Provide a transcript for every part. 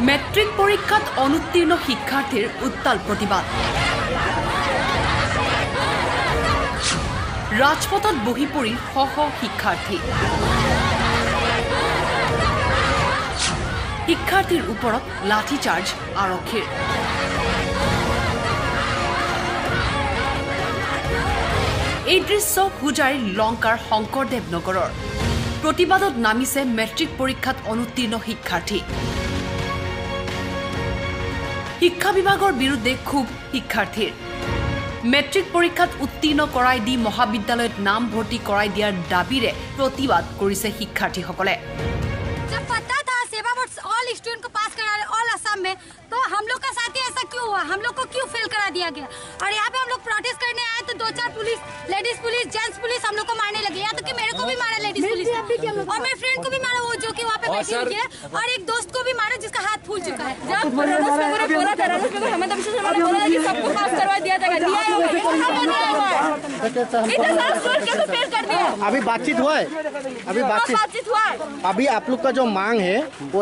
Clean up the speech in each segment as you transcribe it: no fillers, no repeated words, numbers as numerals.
Matric পৰীক্ষাত অনুত্তীৰ্ণ শিক্ষাৰ্থীৰ উত্তাল প্ৰতিবাদ। ৰাজপথত বহি পৰি শ শ শিক্ষাৰ্থী। শিক্ষাৰ্থীৰ ওপৰত লাঠিচাৰ্জ আৰক্ষীৰ। এই দৃশ্য হুজাইৰ লংকাৰ শংকৰদেৱ নগৰৰ। প্ৰতিবাদত নামিছে মেট্ৰিক পৰীক্ষাত অনুত্তীৰ্ণ শিক্ষাৰ্থী। শিক্ষা বিভাগৰ বিৰুদ্ধে ক্ষোভ শিক্ষাৰ্থীৰ। মেট্ৰিক পৰীক্ষাত উত্তীৰ্ণ কৰাই দি মহাবিদ্যালয়ত নাম ভৰ্তি কৰাই দিয়াৰ দাবীৰে প্ৰতিবাদ কৰিছে শিক্ষাৰ্থীসকলে। ऑल स्टूडेंट को पास करा रहे ऑल असम में, तो हम लोग का साथ ही ऐसा क्यों हुआ? हम लोग को क्यों फेल करा दिया गया? और यहाँ पे हम लोग प्रोटेस्ट करने आए तो 2-4 police, ladies police, gents police हम लोग को मारने लगे। या तो कि मेरे को भी मारा लेडीज पुलिस और मेरे फ्रेंड को भी मारा, वो जो कि वहाँ पे बैठी हुई है, और एक दोस्त को भी मारा जिसका हाथ फूल चुका है। जब बोला कि सबको पास करवा दिया जाएगा, अभी बातचीत हुआ है, अभी बातचीत हुआ है। अभी आप लोग का जो मांग है वो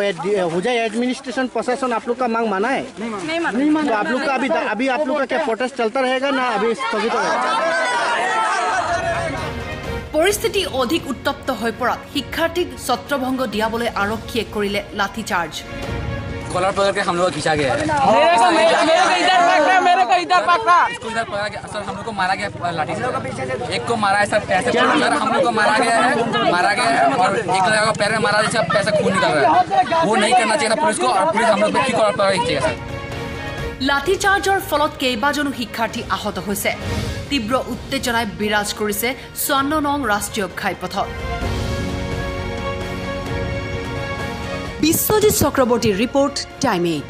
हुजाई एडमिनिस्ट्रेशन प्रशासन आप लोग का मांग माना है? नहीं माना। तो आप लोग का अभी आप लोग का क्या प्रोटेस्ट चलता रहेगा ना अभी स्थगित रहेगा? পৰিস্থিতি অধিক উত্তপ্ত হৈ পৰাত শিক্ষাৰ্থীক ছত্ৰভংগ দিয়াবলৈ আৰক্ষীয়ে কৰিলে লাঠিচাৰ্জ। कॉलर पकड़ के हम लोग खींचा गया है। मेरे को इधर पकड़ा। इसको इधर पकड़ा के सर हम लोग को मारा गया लाठी से। एक को मारा है सर पैसे सर हम लोग को मारा गया है और एक को पैर में मारा जैसे पैसा खून निकल रहा है। वो नहीं करना चाहिए था पुलिस को, और पुलिस हम लोग पे कॉलर पकड़ के खींचेगा सर। লাঠিচাৰ্জৰ ফলত কেইবাজনো শিক্ষাৰ্থী আহত হৈছে। তীব্ৰ উত্তেজনাই বিৰাজ কৰিছে ৫৪ নং ৰাষ্ট্ৰীয় ঘাইপথত। বিশ্বজিৎ চক্ৰৱৰ্তীৰ ৰিপৰ্ট টাইম 8।